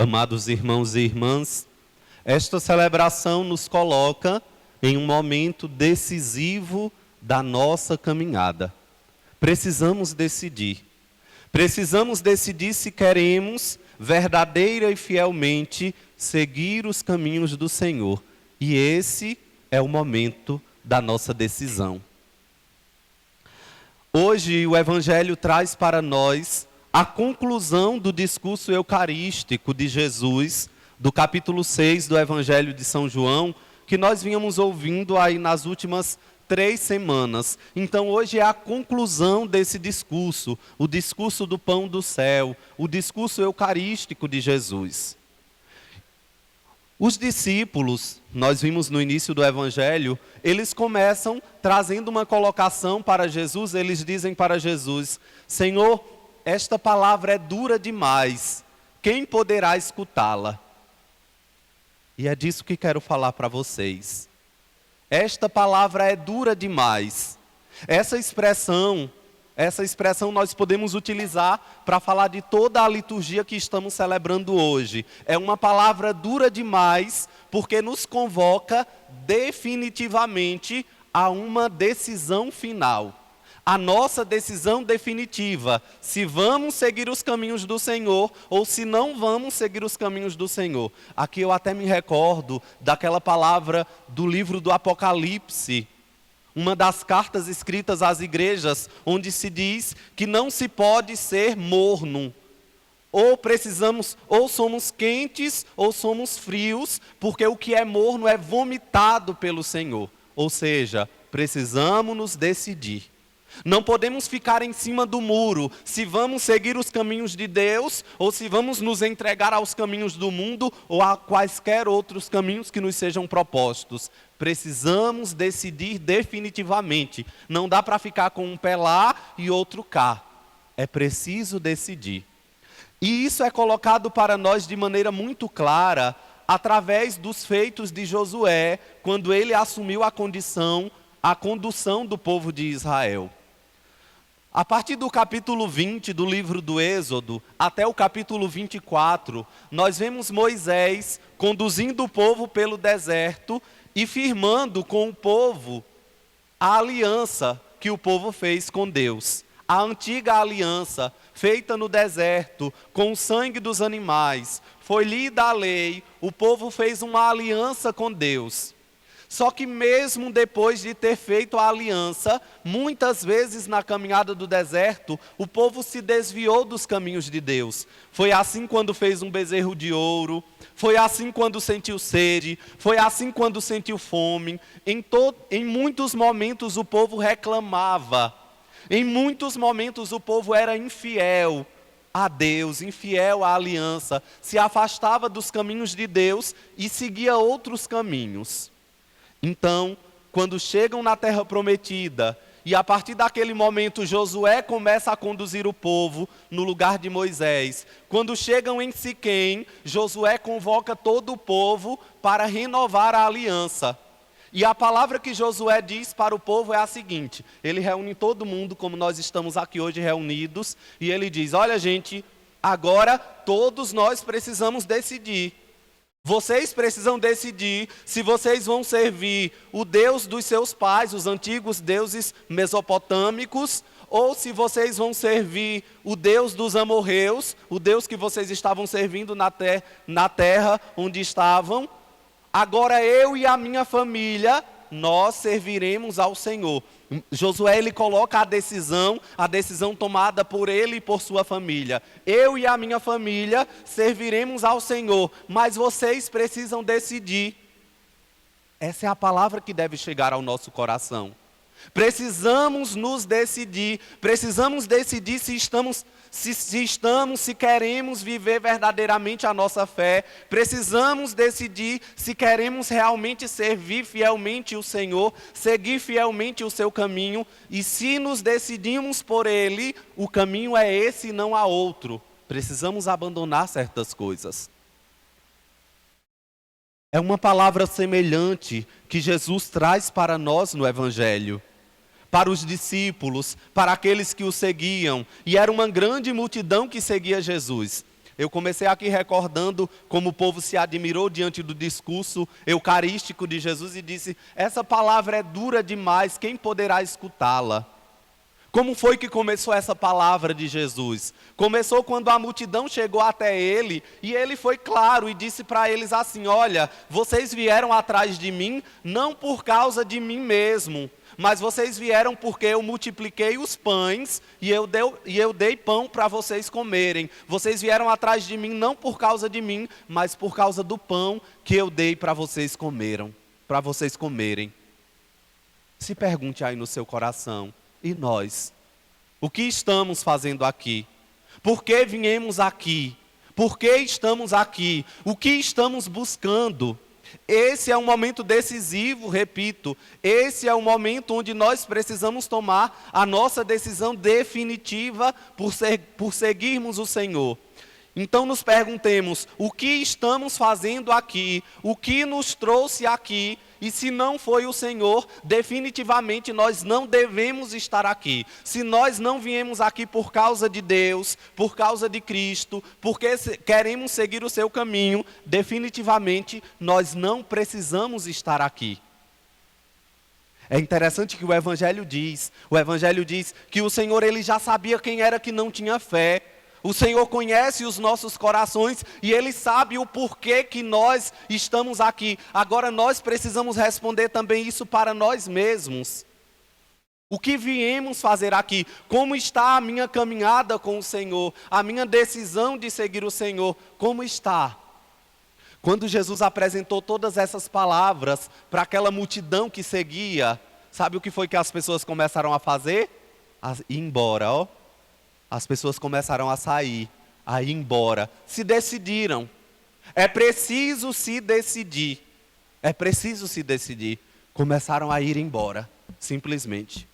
Amados irmãos e irmãs, esta celebração nos coloca em um momento decisivo da nossa caminhada. Precisamos decidir. Precisamos decidir se queremos verdadeira e fielmente seguir os caminhos do Senhor. E esse é o momento da nossa decisão. Hoje o Evangelho traz para nós a conclusão do discurso eucarístico de Jesus, do capítulo 6 do Evangelho de São João, que nós vínhamos ouvindo aí nas últimas 3 semanas. Então hoje é a conclusão desse discurso, o discurso do pão do céu, o discurso eucarístico de Jesus. Os discípulos, nós vimos no início do Evangelho, eles começam trazendo uma colocação para Jesus, eles dizem para Jesus: Senhor, esta palavra é dura demais, quem poderá escutá-la? E é disso que quero falar para vocês. Esta palavra é dura demais. Essa expressão nós podemos utilizar para falar de toda a liturgia que estamos celebrando hoje. É uma palavra dura demais, porque nos convoca definitivamente a uma decisão final. A nossa decisão definitiva, se vamos seguir os caminhos do Senhor ou se não vamos seguir os caminhos do Senhor. Aqui eu até me recordo daquela palavra do livro do Apocalipse, uma das cartas escritas às igrejas, onde se diz que não se pode ser morno. Ou somos quentes ou somos frios, porque o que é morno é vomitado pelo Senhor. Ou seja, precisamos nos decidir. Não podemos ficar em cima do muro, se vamos seguir os caminhos de Deus, ou se vamos nos entregar aos caminhos do mundo, ou a quaisquer outros caminhos que nos sejam propostos. Precisamos decidir definitivamente. Não dá para ficar com um pé lá e outro cá. É preciso decidir. E isso é colocado para nós de maneira muito clara, através dos feitos de Josué, quando ele assumiu a condução do povo de Israel. A partir do capítulo 20 do livro do Êxodo, até o capítulo 24, nós vemos Moisés conduzindo o povo pelo deserto e firmando com o povo a aliança que o povo fez com Deus. A antiga aliança, feita no deserto, com o sangue dos animais, foi lida a lei, o povo fez uma aliança com Deus. Só que mesmo depois de ter feito a aliança, muitas vezes na caminhada do deserto, o povo se desviou dos caminhos de Deus. Foi assim quando fez um bezerro de ouro, foi assim quando sentiu sede, foi assim quando sentiu fome. Em muitos momentos o povo reclamava, em muitos momentos o povo era infiel a Deus, infiel à aliança, se afastava dos caminhos de Deus e seguia outros caminhos. Então, quando chegam na terra prometida, e a partir daquele momento Josué começa a conduzir o povo no lugar de Moisés. Quando chegam em Siquém, Josué convoca todo o povo para renovar a aliança. E a palavra que Josué diz para o povo é a seguinte: ele reúne todo mundo, como nós estamos aqui hoje reunidos, e ele diz: olha gente, agora todos nós precisamos decidir. Vocês precisam decidir se vocês vão servir o Deus dos seus pais, os antigos deuses mesopotâmicos, ou se vocês vão servir o Deus dos amorreus, o Deus que vocês estavam servindo na terra onde estavam. Agora eu e a minha família, nós serviremos ao Senhor. Josué, ele coloca a decisão tomada por ele e por sua família. Eu e a minha família serviremos ao Senhor, mas vocês precisam decidir. Essa é a palavra que deve chegar ao nosso coração. Precisamos nos decidir, precisamos decidir se queremos viver verdadeiramente a nossa fé. Precisamos decidir se queremos realmente servir fielmente o Senhor, seguir fielmente o seu caminho. E se nos decidimos por Ele, o caminho é esse e não há outro. Precisamos abandonar certas coisas. É uma palavra semelhante que Jesus traz para nós no Evangelho. Para os discípulos, para aqueles que o seguiam, e era uma grande multidão que seguia Jesus. Eu comecei aqui recordando como o povo se admirou diante do discurso eucarístico de Jesus e disse: essa palavra é dura demais, quem poderá escutá-la? Como foi que começou essa palavra de Jesus? Começou quando a multidão chegou até ele e ele foi claro e disse para eles assim: olha, vocês vieram atrás de mim não por causa de mim mesmo, mas vocês vieram porque eu multipliquei os pães e eu dei pão para vocês comerem. Vocês vieram atrás de mim não por causa de mim, mas por causa do pão que eu dei para vocês comerem. Se pergunte aí no seu coração: e nós? O que estamos fazendo aqui? Por que viemos aqui? Por que estamos aqui? O que estamos buscando? Esse é um momento decisivo, repito. Esse é o momento onde nós precisamos tomar a nossa decisão definitiva por seguirmos o Senhor. Então nos perguntemos: o que estamos fazendo aqui? O que nos trouxe aqui? E se não foi o Senhor, definitivamente nós não devemos estar aqui. Se nós não viemos aqui por causa de Deus, por causa de Cristo, porque queremos seguir o seu caminho, definitivamente nós não precisamos estar aqui. É interessante que o Evangelho diz que o Senhor ele já sabia quem era que não tinha fé. O Senhor conhece os nossos corações e Ele sabe o porquê que nós estamos aqui. Agora nós precisamos responder também isso para nós mesmos. O que viemos fazer aqui? Como está a minha caminhada com o Senhor? A minha decisão de seguir o Senhor, como está? Quando Jesus apresentou todas essas palavras para aquela multidão que seguia, sabe o que foi que as pessoas começaram a fazer? A ir embora, ó. As pessoas começaram a sair, a ir embora. Se decidiram. É preciso se decidir. É preciso se decidir. Começaram a ir embora, simplesmente.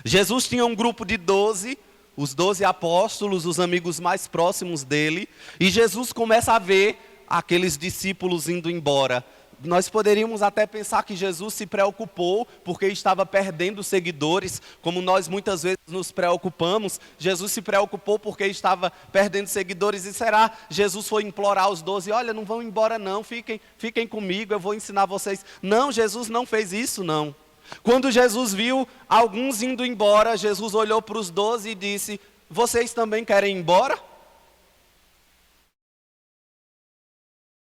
Jesus tinha um grupo de 12, os 12 apóstolos, os amigos mais próximos dele. E Jesus começa a ver aqueles discípulos indo embora. Nós poderíamos até pensar que Jesus se preocupou porque estava perdendo seguidores, como nós muitas vezes nos preocupamos. Jesus se preocupou porque estava perdendo seguidores. E será Jesus foi implorar aos 12, olha, não vão embora não, fiquem comigo, eu vou ensinar vocês. Não, Jesus não fez isso não. Quando Jesus viu alguns indo embora, Jesus olhou para os 12 e disse: vocês também querem ir embora?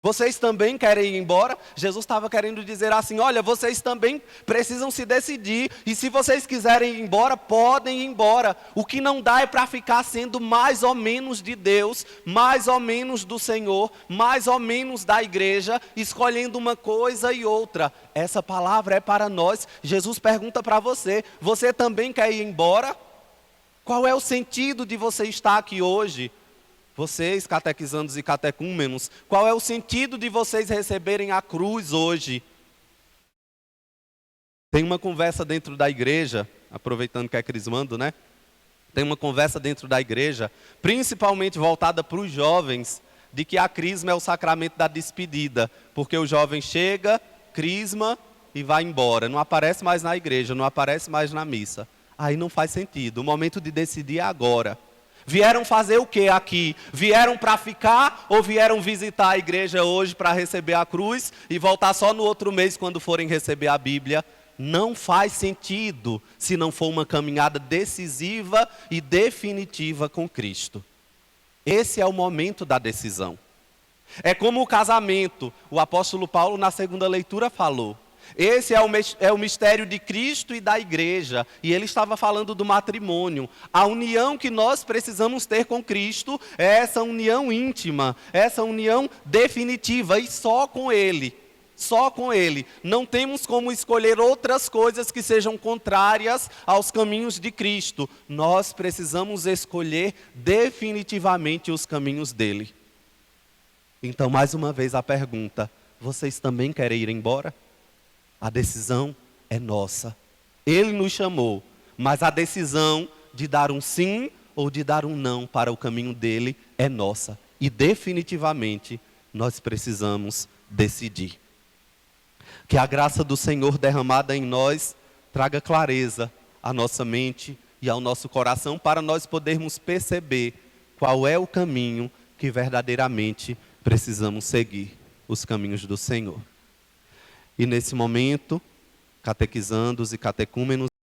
Vocês também querem ir embora? Jesus estava querendo dizer assim: olha, vocês também precisam se decidir. E se vocês quiserem ir embora, podem ir embora. O que não dá é para ficar sendo mais ou menos de Deus, mais ou menos do Senhor, mais ou menos da igreja, escolhendo uma coisa e outra. Essa palavra é para nós. Jesus pergunta para você: você também quer ir embora? Qual é o sentido de você estar aqui hoje? Vocês, catequizandos e catecúmenos, qual é o sentido de vocês receberem a cruz hoje? Tem uma conversa dentro da igreja, aproveitando que é crismando, né? Tem uma conversa dentro da igreja, principalmente voltada para os jovens, de que a crisma é o sacramento da despedida, porque o jovem chega, crisma e vai embora, não aparece mais na igreja, não aparece mais na missa. Aí não faz sentido, o momento de decidir é agora. Vieram fazer o que aqui? Vieram para ficar ou vieram visitar a igreja hoje para receber a cruz e voltar só no outro mês quando forem receber a Bíblia? Não faz sentido se não for uma caminhada decisiva e definitiva com Cristo. Esse é o momento da decisão. É como o casamento, o apóstolo Paulo na segunda leitura falou. Esse é o mistério de Cristo e da igreja. E ele estava falando do matrimônio. A união que nós precisamos ter com Cristo é essa união íntima, essa união definitiva e só com Ele. Só com Ele. Não temos como escolher outras coisas que sejam contrárias aos caminhos de Cristo. Nós precisamos escolher definitivamente os caminhos dele. Então, mais uma vez a pergunta: vocês também querem ir embora? A decisão é nossa. Ele nos chamou, mas a decisão de dar um sim ou de dar um não para o caminho dele é nossa. E definitivamente nós precisamos decidir. Que a graça do Senhor derramada em nós traga clareza à nossa mente e ao nosso coração para nós podermos perceber qual é o caminho que verdadeiramente precisamos seguir os caminhos do Senhor. E nesse momento, catequizandos e catecúmenos,